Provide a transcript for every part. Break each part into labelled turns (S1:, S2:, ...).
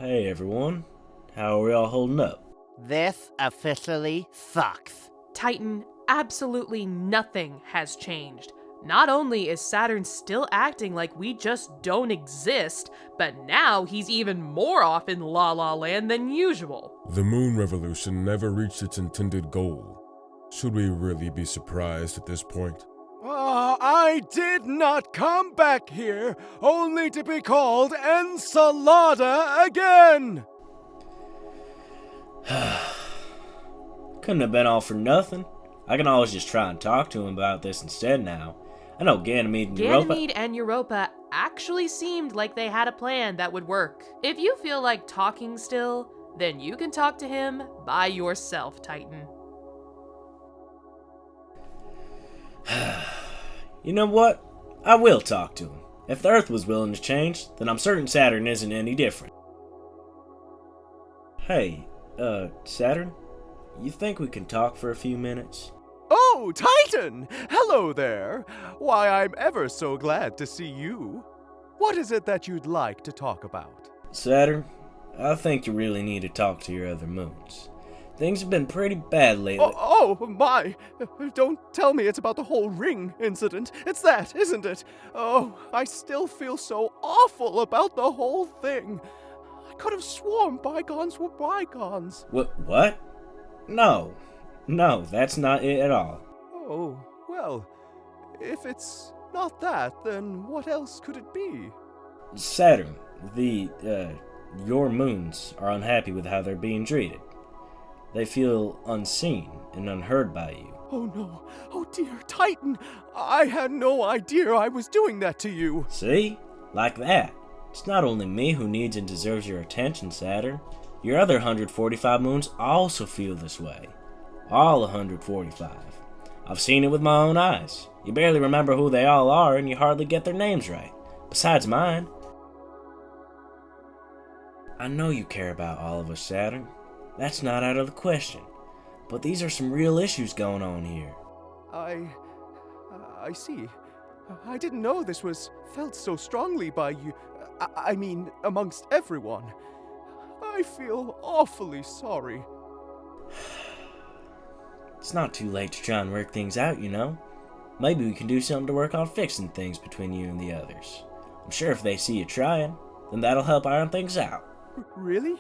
S1: Hey everyone, how are we all holding up?
S2: This officially sucks.
S3: Titan, absolutely nothing has changed. Not only is Saturn still acting like we just don't exist, but now he's even more off in La La Land than usual.
S4: The moon revolution never reached its intended goal. Should we really be surprised at this point?
S5: I did not come back here only to be called Encelada again!
S1: Couldn't have been all for nothing. I can always just try and talk to him about this instead now. I know Ganymede and Europa...
S3: Ganymede and Europa actually seemed like they had a plan that would work. If you feel like talking still, then you can talk to him by yourself, Titan.
S1: You know what? I will talk to him. If the Earth was willing to change, then I'm certain Saturn isn't any different. Hey, Saturn? You think we can talk for a few minutes?
S5: Oh, Titan! Hello there! Why, I'm ever so glad to see you. What is it that you'd like to talk about?
S1: Saturn, I think you really need to talk to your other moons. Things have been pretty bad lately.
S5: Oh, my! Don't tell me it's about the whole ring incident. It's that, isn't it? Oh, I still feel so awful about the whole thing. I could have sworn bygones were bygones.
S1: What? No, that's not it at all.
S5: Oh, well, if it's not that, then what else could it be?
S1: Saturn, your moons are unhappy with how they're being treated. They feel unseen and unheard by you.
S5: Oh no, oh dear, Titan, I had no idea I was doing that to you.
S1: See? Like that. It's not only me who needs and deserves your attention, Saturn. Your other 145 moons also feel this way. All 145. I've seen it with my own eyes. You barely remember who they all are and you hardly get their names right. Besides mine. I know you care about all of us, Saturn. That's not out of the question. But these are some real issues going on here.
S5: I see. I didn't know this was felt so strongly by you. I mean, amongst everyone. I feel awfully sorry.
S1: It's not too late to try and work things out, you know? Maybe we can do something to work on fixing things between you and the others. I'm sure if they see you trying, then that'll help iron things out.
S5: Really?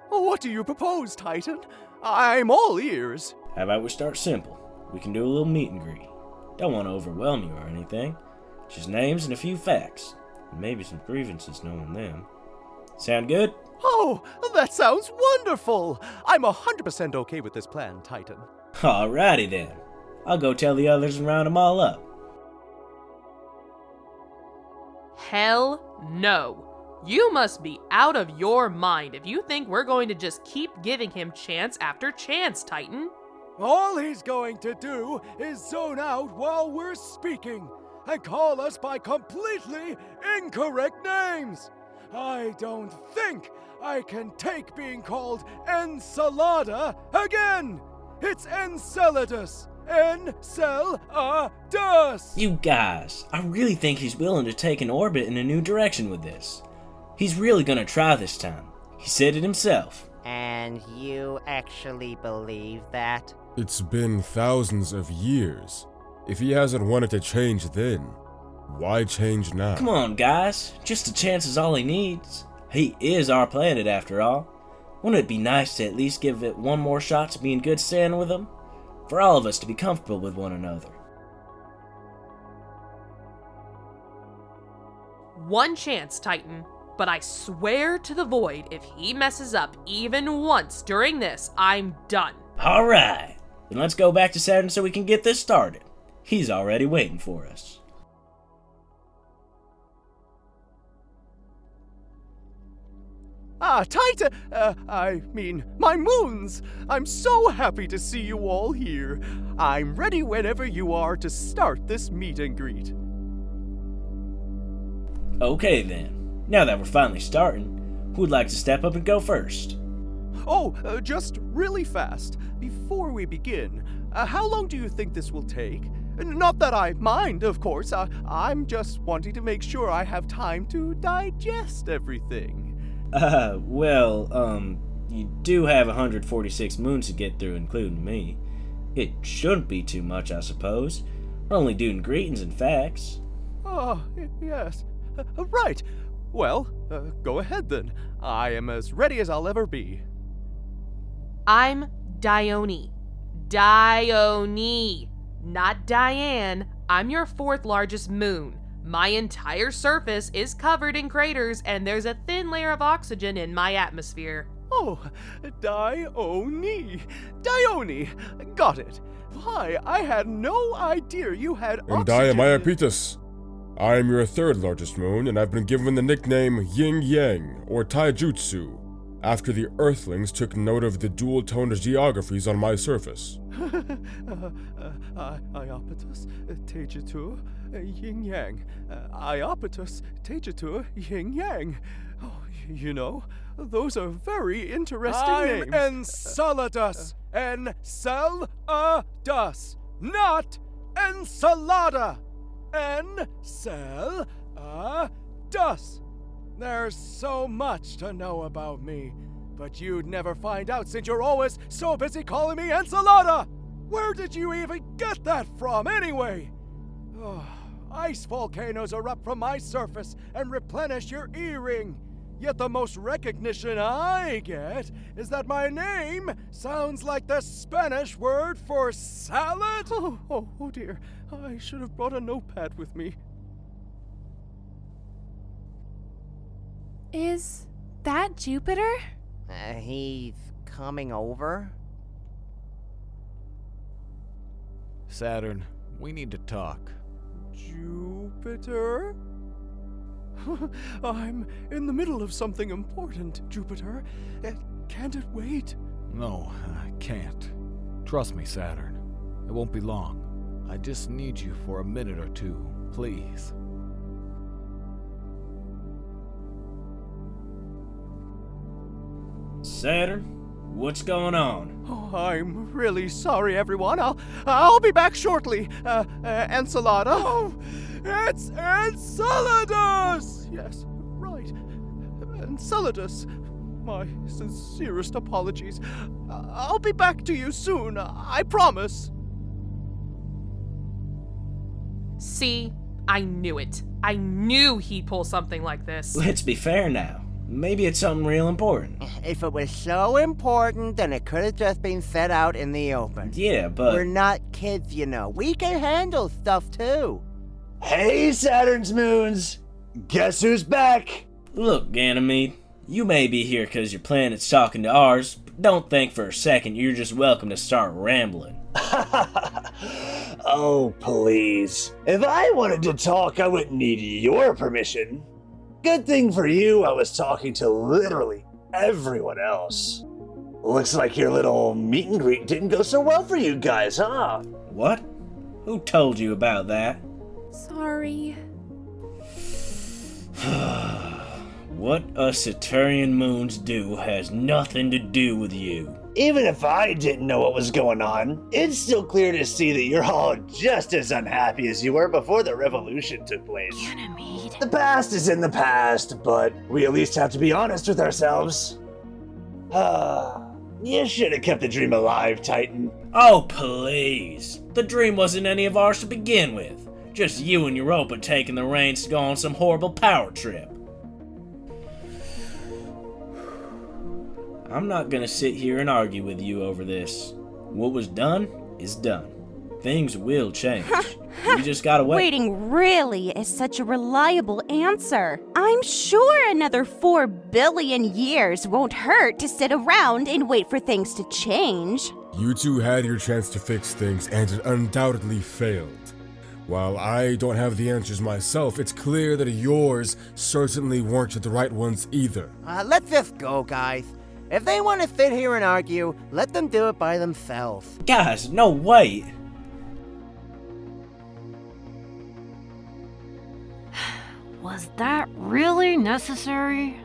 S5: Oh, what do you propose, Titan? I'm all ears.
S1: How about we start simple? We can do a little meet and greet. Don't want to overwhelm you or anything. Just names and a few facts. And maybe some grievances knowing them. Sound good?
S5: Oh, that sounds wonderful! I'm 100% okay with this plan, Titan.
S1: Alrighty then. I'll go tell the others and round them all up.
S3: Hell no. You must be out of your mind if you think we're going to just keep giving him chance after chance, Titan.
S5: All he's going to do is zone out while we're speaking and call us by completely incorrect names. I don't think I can take being called Encelada again. It's Enceladus. Enceladus.
S1: You guys, I really think he's willing to take an orbit in a new direction with this. He's really gonna try this time. He said it himself.
S2: And you actually believe that?
S4: It's been thousands of years. If he hasn't wanted to change then, why change now?
S1: Come on, guys. Just a chance is all he needs. He is our planet, after all. Wouldn't it be nice to at least give it one more shot to be in good standing with him? For all of us to be comfortable with one another.
S3: One chance, Titan. But I swear to the void, if he messes up even once during this, I'm done.
S1: Alright. Then let's go back to Saturn so we can get this started. He's already waiting for us.
S5: Titan! My moons! I'm so happy to see you all here. I'm ready whenever you are to start this meet and greet.
S1: Okay then. Now that we're finally starting, who would like to step up and go first?
S5: Just really fast. Before we begin, how long do you think this will take? Not that I mind, of course. I'm just wanting to make sure I have time to digest everything.
S1: You do have 146 moons to get through, including me. It shouldn't be too much, I suppose. We're only doing greetings and facts.
S5: Oh, yes. Right. Well, go ahead then. I am as ready as I'll ever be.
S3: I'm Dione. Dione. Not Diane. I'm your 4th largest moon. My entire surface is covered in craters, and there's a thin layer of oxygen in my atmosphere.
S5: Oh, Dione. Dione. Got it. Why, I had no idea you had
S4: And I am
S5: oxygen.
S4: Iapetus. I am your 3rd largest moon, and I've been given the nickname Yin Yang, or Taijutsu, after the Earthlings took note of the dual-toned geographies on my surface.
S5: Iapetus, Taijutsu, Yin Yang. Iapetus, Taijutsu, Yin Yang. Oh, you know, those are very interesting names. I'm Enceladus. Enceladus, not Ensalada. Enceladus. There's so much to know about me, but you'd never find out since you're always so busy calling me Ensalada. Where did you even get that from, anyway? Oh, ice volcanoes erupt from my surface and replenish your E-ring. Yet the most recognition I get is that my name sounds like the Spanish word for salad. Oh dear. I should have brought a notepad with me.
S6: Is that Jupiter?
S2: He's coming over?
S7: Saturn, we need to talk.
S5: Jupiter? I'm in the middle of something important, Jupiter. Can't it wait?
S7: No, I can't. Trust me, Saturn. It won't be long. I just need you for a minute or two, please.
S1: Saturn, what's going on?
S5: Oh, I'm really sorry, everyone. I'll be back shortly. Ensalada. Oh, it's Enceladus! Yes, right. Enceladus. My sincerest apologies. I'll be back to you soon, I promise.
S3: See? I knew it. I knew he'd pull something like this.
S1: Let's be fair now. Maybe it's something real important.
S2: If it was so important, then it could have just been set out in the open.
S1: Yeah, but...
S2: We're not kids, you know. We can handle stuff, too.
S8: Hey, Saturn's moons! Guess who's back?
S1: Look, Ganymede, you may be here because your planet's talking to ours, but don't think for a second you're just welcome to start rambling.
S8: Oh, please. If I wanted to talk, I wouldn't need your permission. Good thing for you, I was talking to literally everyone else. Looks like your little meet and greet didn't go so well for you guys, huh?
S1: What? Who told you about that?
S6: Sorry.
S1: What us Saturnian moons do has nothing to do with you.
S8: Even if I didn't know what was going on, it's still clear to see that you're all just as unhappy as you were before the revolution took place.
S6: Ganymede.
S8: The past is in the past, but we at least have to be honest with ourselves. You should have kept the dream alive, Titan.
S1: Oh, please. The dream wasn't any of ours to begin with. Just you and Europa taking the reins to go on some horrible power trip. I'm not gonna sit here and argue with you over this. What was done is done. Things will change. You just gotta wait.
S6: Waiting really is such a reliable answer. I'm sure another 4 billion years won't hurt to sit around and wait for things to change.
S4: You two had your chance to fix things, and it undoubtedly failed. While I don't have the answers myself, it's clear that yours certainly weren't the right ones either.
S2: Let's just go, guys. If they want to sit here and argue, let them do it by themselves.
S1: Guys, no, wait.
S9: Was that really necessary?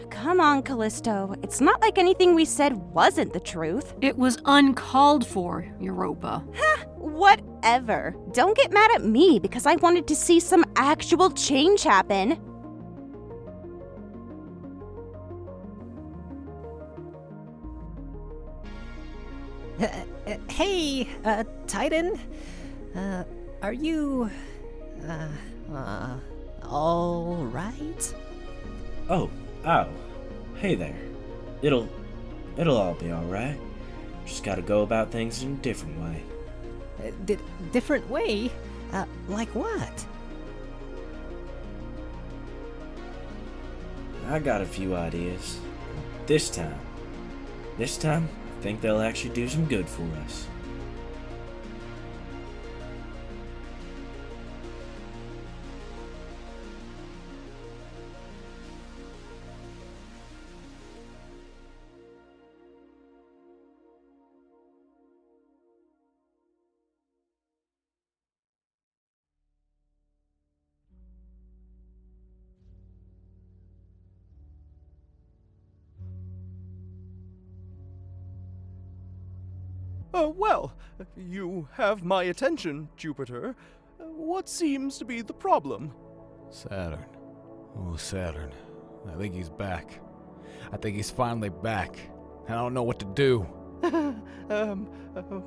S6: Come on, Callisto. It's not like anything we said wasn't the truth.
S9: It was uncalled for, Europa.
S6: Whatever. Don't get mad at me because I wanted to see some actual change happen.
S10: Hey, Titan. Are you, all right?
S1: Oh, hey there. It'll all be alright. Just gotta go about things in a different way.
S10: Different way? Like what?
S1: I got a few ideas. This time, I think they'll actually do some good for us.
S5: Well, you have my attention, Jupiter. What seems to be the problem?
S7: Saturn. Oh, Saturn. I think he's back. I think he's finally back. I don't know what to do.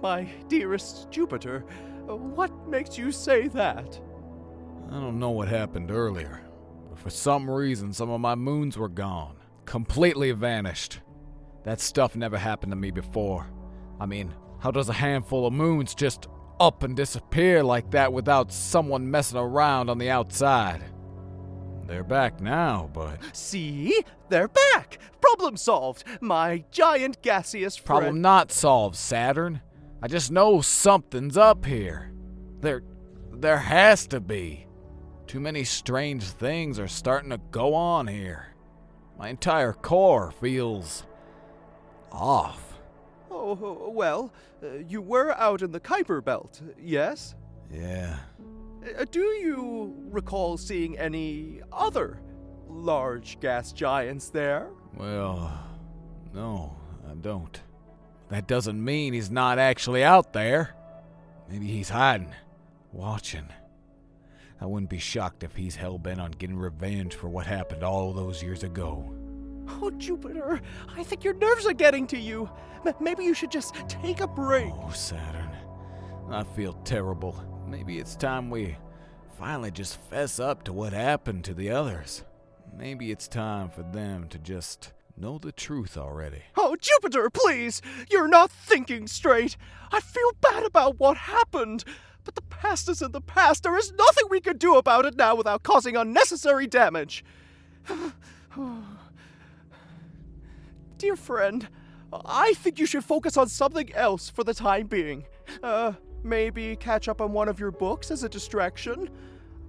S5: My dearest Jupiter, what makes you say that?
S7: I don't know what happened earlier, but for some reason some of my moons were gone. Completely vanished. That stuff never happened to me before. I mean, how does a handful of moons just up and disappear like that without someone messing around on the outside? They're back now, but...
S5: See? They're back! Problem solved! My giant gaseous friend...
S7: Problem not solved, Saturn. I just know something's up here. There has to be. Too many strange things are starting to go on here. My entire core feels... off.
S5: Oh, well, you were out in the Kuiper Belt, yes?
S7: Yeah.
S5: Do you recall seeing any other large gas giants there?
S7: Well, no, I don't. That doesn't mean he's not actually out there. Maybe he's hiding, watching. I wouldn't be shocked if he's hell-bent on getting revenge for what happened all those years ago.
S5: Oh, Jupiter, I think your nerves are getting to you. Maybe you should just take a break.
S7: Oh, Saturn. I feel terrible. Maybe it's time we finally just fess up to what happened to the others. Maybe it's time for them to just know the truth already.
S5: Oh, Jupiter, please! You're not thinking straight. I feel bad about what happened. But the past is in the past. There is nothing we can do about it now without causing unnecessary damage. Dear friend, I think you should focus on something else for the time being. Maybe catch up on one of your books as a distraction.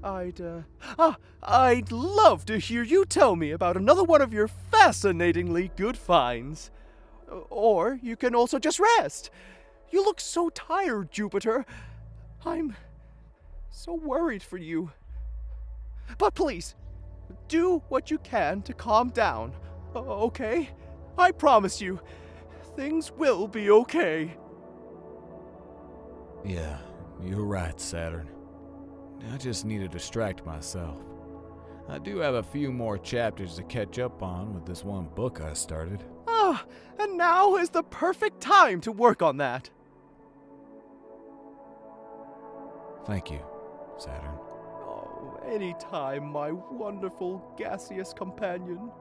S5: I'd love to hear you tell me about another one of your fascinatingly good finds. Or you can also just rest. You look so tired, Jupiter. I'm so worried for you. But please, do what you can to calm down, okay? I promise you, things will be okay.
S7: Yeah, you're right, Saturn. I just need to distract myself. I do have a few more chapters to catch up on with this one book I started.
S5: And now is the perfect time to work on that.
S7: Thank you, Saturn.
S5: Oh, anytime, my wonderful gaseous companion.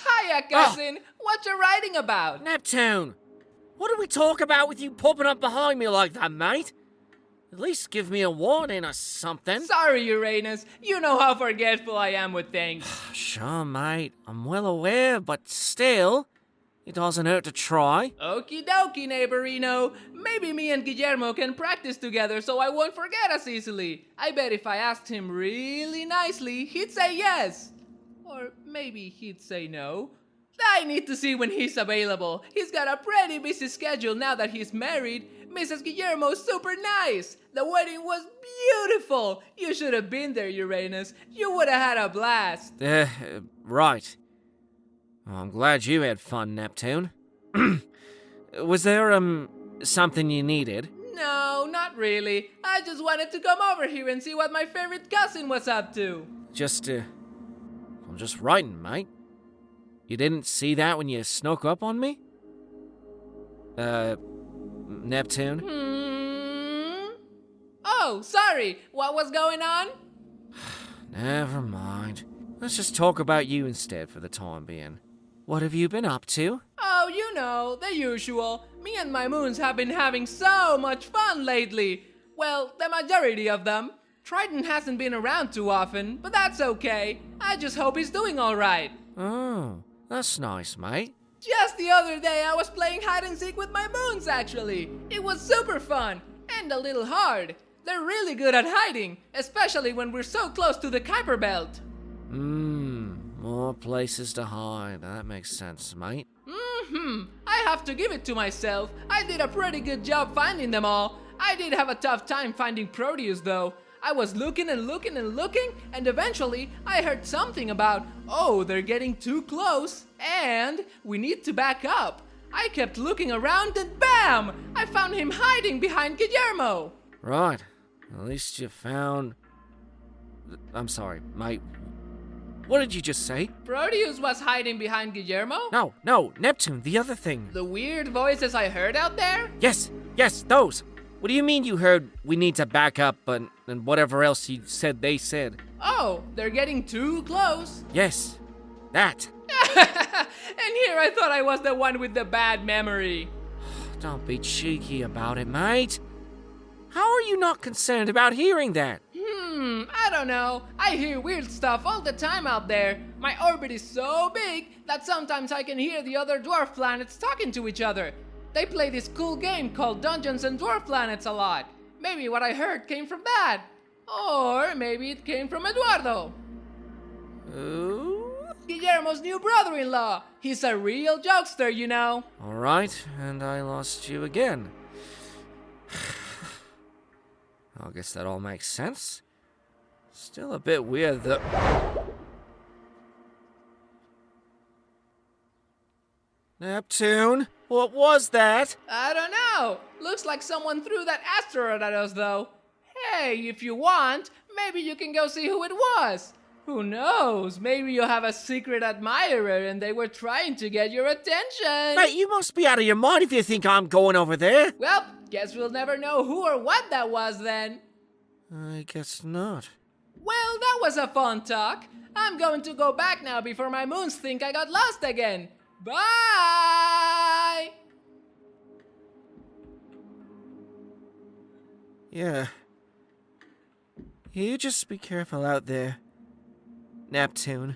S11: Hiya, cousin! What you writing about?
S12: Neptune! What did we talk about with you popping up behind me like that, mate? At least give me a warning or something.
S11: Sorry, Uranus. You know how forgetful I am with things.
S12: Sure, mate. I'm well aware, but still, it doesn't hurt to try.
S11: Okie dokie, neighborino. Maybe me and Guillermo can practice together so I won't forget as easily. I bet if I asked him really nicely, he'd say yes. Or maybe he'd say no. I need to see when he's available. He's got a pretty busy schedule now that he's married. Mrs. Guillermo's super nice. The wedding was beautiful. You should have been there, Uranus. You would have had a blast.
S12: Right. Well, I'm glad you had fun, Neptune. Was there, something you needed?
S11: No, not really. I just wanted to come over here and see what my favorite cousin was up to.
S12: I'm just writing, mate. You didn't see that when you snuck up on me? Neptune?
S11: Oh, sorry. What was going on?
S12: Never mind. Let's just talk about you instead for the time being. What have you been up to?
S11: Oh, you know, the usual. Me and my moons have been having so much fun lately. Well, the majority of them. Triton hasn't been around too often, but that's okay. I just hope he's doing alright.
S12: Oh, that's nice, mate.
S11: Just the other day I was playing hide and seek with my moons, actually. It was super fun, and a little hard. They're really good at hiding, especially when we're so close to the Kuiper Belt.
S12: More places to hide. That makes sense, mate.
S11: I have to give it to myself. I did a pretty good job finding them all. I did have a tough time finding Proteus, though. I was looking and looking and looking, and eventually I heard something about, oh, they're getting too close, and we need to back up. I kept looking around and bam! I found him hiding behind Guillermo.
S12: Right. At least you found... I'm sorry, mate. What did you just say?
S11: Proteus was hiding behind Guillermo?
S12: No, Neptune, the other thing.
S11: The weird voices I heard out there?
S12: Yes, those. What do you mean you heard we need to back up and whatever else you said they said?
S11: Oh, they're getting too close.
S12: Yes, that.
S11: And here I thought I was the one with the bad memory.
S12: Don't be cheeky about it, mate. How are you not concerned about hearing that?
S11: I don't know. I hear weird stuff all the time out there. My orbit is so big that sometimes I can hear the other dwarf planets talking to each other. They play this cool game called Dungeons and Dwarf Planets a lot. Maybe what I heard came from that. Or maybe it came from Eduardo.
S12: Ooh?
S11: Guillermo's new brother-in-law. He's a real jokester, you know.
S12: Alright, and I lost you again. I guess that all makes sense. Still a bit weird though. Neptune? What was that?
S11: I don't know. Looks like someone threw that asteroid at us, though. Hey, if you want, maybe you can go see who it was. Who knows? Maybe you have a secret admirer and they were trying to get your attention.
S12: Mate, you must be out of your mind if you think I'm going over there.
S11: Well, guess we'll never know who or what that was then.
S12: I guess not.
S11: Well, that was a fun talk. I'm going to go back now before my moons think I got lost again. Bye!
S12: Yeah. You just be careful out there, Neptune.